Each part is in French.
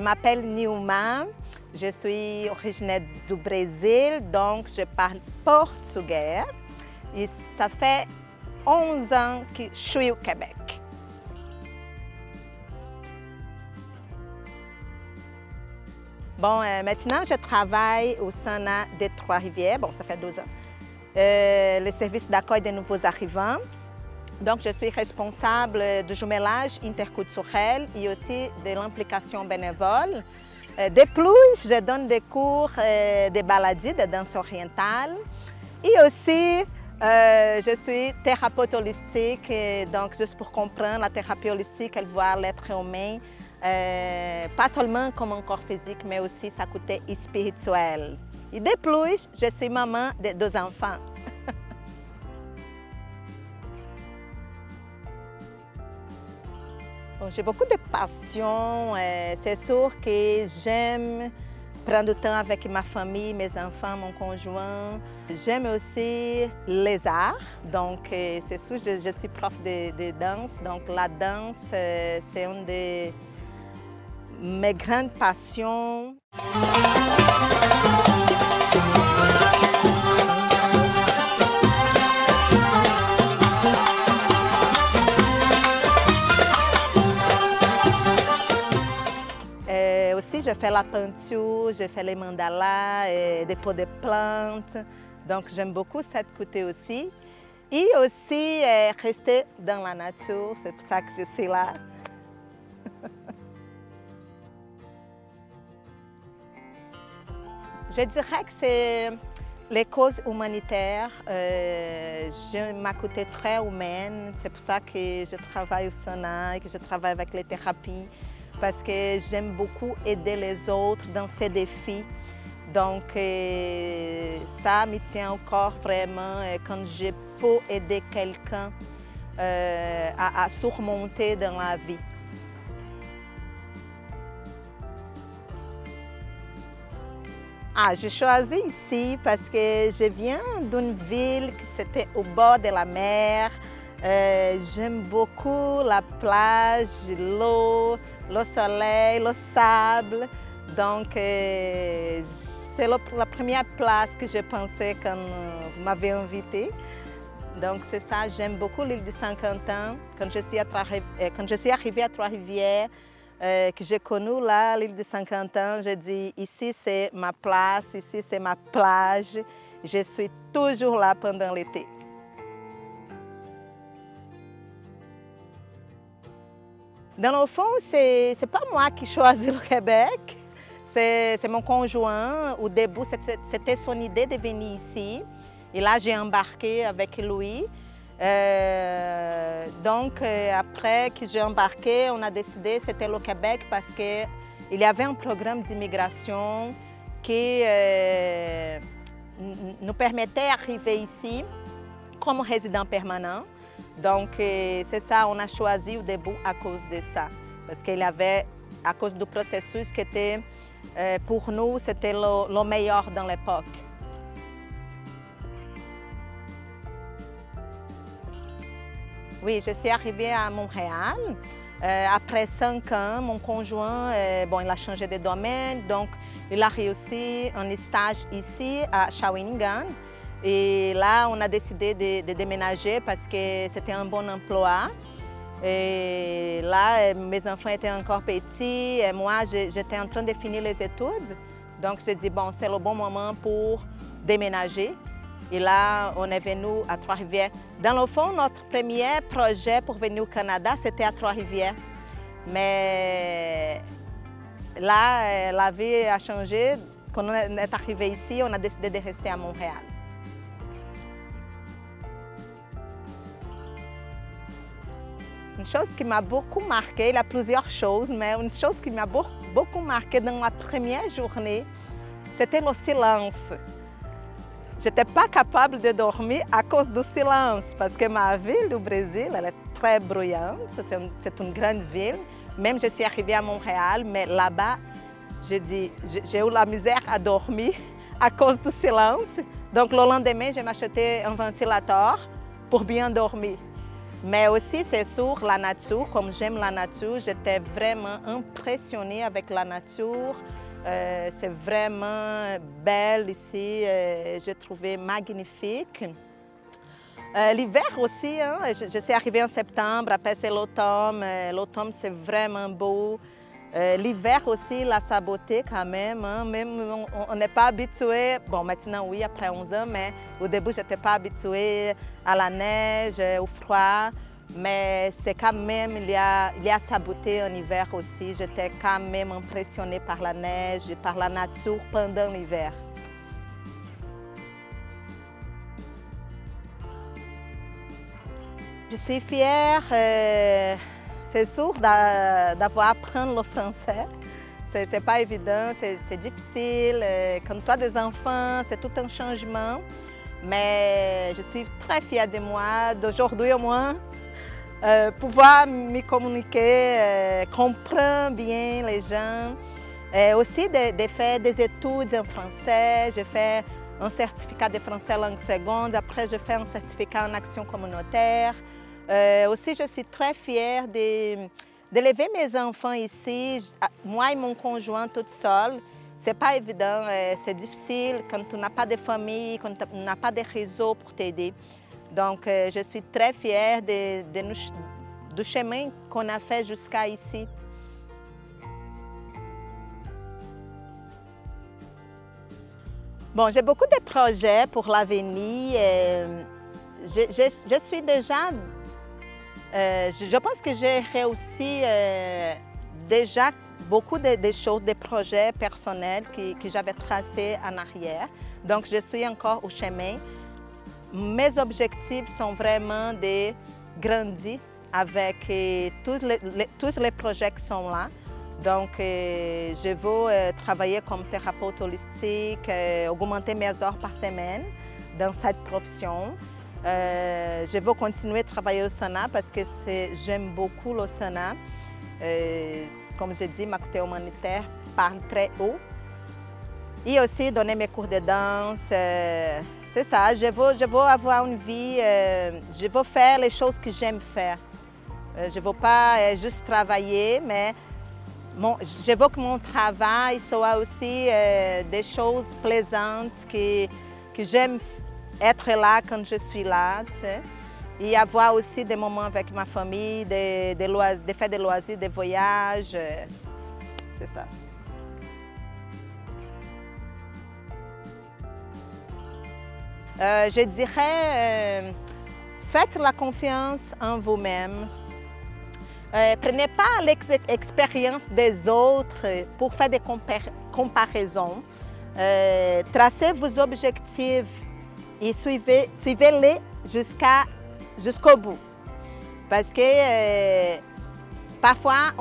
m'appelle Nilma, je suis originaire du Brésil, donc je parle portugais. Et ça fait 11 ans que je suis au Québec. Bon, maintenant, je travaille au SANA des Trois-Rivières. Bon, ça fait 2 ans. Le service d'accueil des nouveaux arrivants. Donc, je suis responsable du jumelage interculturel et aussi de l'implication bénévole. De plus, je donne des cours de baladie, de danse orientale. Et aussi, je suis thérapeute holistique. Donc, juste pour comprendre, la thérapie holistique, elle voit l'être humain, pas seulement comme un corps physique, mais aussi sa côté spirituel. Et de plus, je suis maman de 2 enfants. J'ai beaucoup de passion. C'est sûr que j'aime prendre du temps avec ma famille, mes enfants, mon conjoint. J'aime aussi les arts. Donc, c'est sûr, je suis prof de danse. Donc, la danse, c'est une de mes grandes passions. Aussi, je fais la peinture, je fais les mandalas, des pots de plantes. Donc, j'aime beaucoup cette côté aussi. Et aussi, rester dans la nature, c'est pour ça que je suis là. Je dirais que c'est les causes humanitaires. J'ai ma côté très humaine. C'est pour ça que je travaille au SANA et que je travaille avec les thérapies. Parce que j'aime beaucoup aider les autres dans ces défis. Donc, ça me tient au corps vraiment quand je peux aider quelqu'un à surmonter dans la vie. J'ai choisi ici parce que je viens d'une ville qui c'était au bord de la mer. J'aime beaucoup la plage, l'eau, le soleil, le sable. Donc, c'est la première place que j'ai pensé quand vous m'avez invitée. Donc, c'est ça, j'aime beaucoup l'île de Saint-Quentin. Quand je suis arrivée à Trois-Rivières, que j'ai connu là, l'île de Saint-Quentin, j'ai dit, ici c'est ma place, ici c'est ma plage. Je suis toujours là pendant l'été. Dans le fond, c'est pas moi qui choisis le Québec, c'est mon conjoint. Au début, c'était son idée de venir ici. Et là, j'ai embarqué avec lui. Donc, après que j'ai embarqué, on a décidé que c'était le Québec parce qu'il y avait un programme d'immigration qui nous permettait d'arriver ici comme résident permanent. Donc, c'est ça, on a choisi au début à cause de ça. Parce qu'il y avait, à cause du processus qui était, pour nous, c'était le meilleur dans l'époque. Oui, je suis arrivée à Montréal. Après 5 ans, mon conjoint, il a changé de domaine, donc il a réussi un stage ici à Shawinigan. Et là, on a décidé de déménager parce que c'était un bon emploi. Et là, mes enfants étaient encore petits et moi, j'étais en train de finir les études. Donc, j'ai dit, bon, c'est le bon moment pour déménager. Et là, on est venu à Trois-Rivières. Dans le fond, notre premier projet pour venir au Canada, c'était à Trois-Rivières. Mais là, la vie a changé. Quand on est arrivé ici, on a décidé de rester à Montréal. Une chose qui m'a beaucoup marquée, il y a plusieurs choses, mais une chose qui m'a beaucoup marquée dans la première journée, c'était le silence. Je n'étais pas capable de dormir à cause du silence, parce que ma ville du Brésil, elle est très bruyante, c'est une grande ville. Même je suis arrivée à Montréal, mais là-bas, j'ai eu la misère à dormir à cause du silence. Donc le lendemain, j'ai acheté un ventilateur pour bien dormir. Mais aussi, c'est sur la nature. Comme j'aime la nature, j'étais vraiment impressionnée avec la nature. C'est vraiment belle ici. J'ai trouvé magnifique. L'hiver aussi, hein, je suis arrivée en septembre, après c'est l'automne. L'automne, c'est vraiment beau. L'hiver aussi, la sa beauté quand même. Hein, même on n'est pas habitué. Bon, maintenant oui, après 11 ans, mais au début, je n'étais pas habituée à la neige, au froid. Mais c'est quand même, il y a sa beauté en hiver aussi. J'étais quand même impressionnée par la neige et par la nature pendant l'hiver. Je suis fière, c'est sûr, d'avoir appris le français. C'est pas évident, c'est difficile. Quand tu as des enfants, c'est tout un changement. Mais je suis très fière de moi, d'aujourd'hui au moins. Pouvoir me communiquer, comprendre bien les gens. Aussi de faire des études en français. J'ai fait un certificat de français langue seconde. Après, je fais un certificat en action communautaire. Aussi, je suis très fière d'élever mes enfants ici. Moi et mon conjoint toute seule. C'est pas évident, c'est difficile quand tu n'as pas de famille, quand tu n'as pas de réseau pour t'aider. Donc, je suis très fière du chemin qu'on a fait jusqu'à ici. Bon, j'ai beaucoup de projets pour l'avenir. Je suis déjà... je pense que j'ai réussi déjà beaucoup de choses, des projets personnels que j'avais tracés en arrière. Donc, je suis encore au chemin. Mes objectifs sont vraiment de grandir avec tous les projets qui sont là. Donc, je veux travailler comme thérapeute holistique, augmenter mes heures par semaine dans cette profession. Je veux continuer à travailler au SANA parce que j'aime beaucoup le SANA. Comme je dis, ma côté humanitaire parle très haut. Et aussi donner mes cours de danse. C'est ça, je veux avoir une vie, je veux faire les choses que j'aime faire. Je ne veux pas juste travailler, mais je veux que mon travail soit aussi des choses plaisantes, que j'aime être là quand je suis là, tu sais. Et avoir aussi des moments avec ma famille, de faire des loisirs, des voyages, c'est ça. Je dirais, faites la confiance en vous-même. Prenez pas l'expérience des autres pour faire des comparaisons. Tracez vos objectifs et suivez-les jusqu'au bout. Parce que parfois,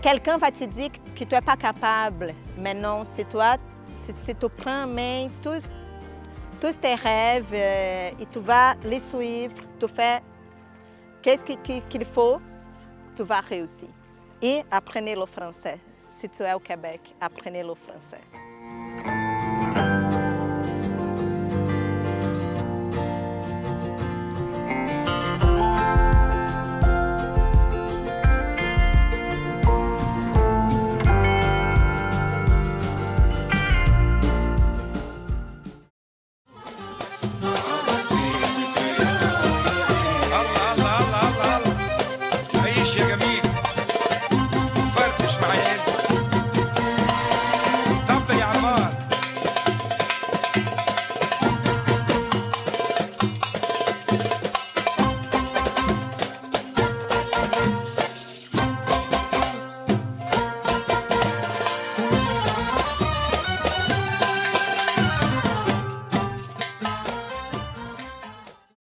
quelqu'un va te dire que tu n'es pas capable. Mais non, c'est toi. Si tu prends en main tous tes rêves et tu vas les suivre, tu fais qu'est-ce qu'il faut, tu vas réussir. Et apprenez le français. Si tu es au Québec, apprenez le français.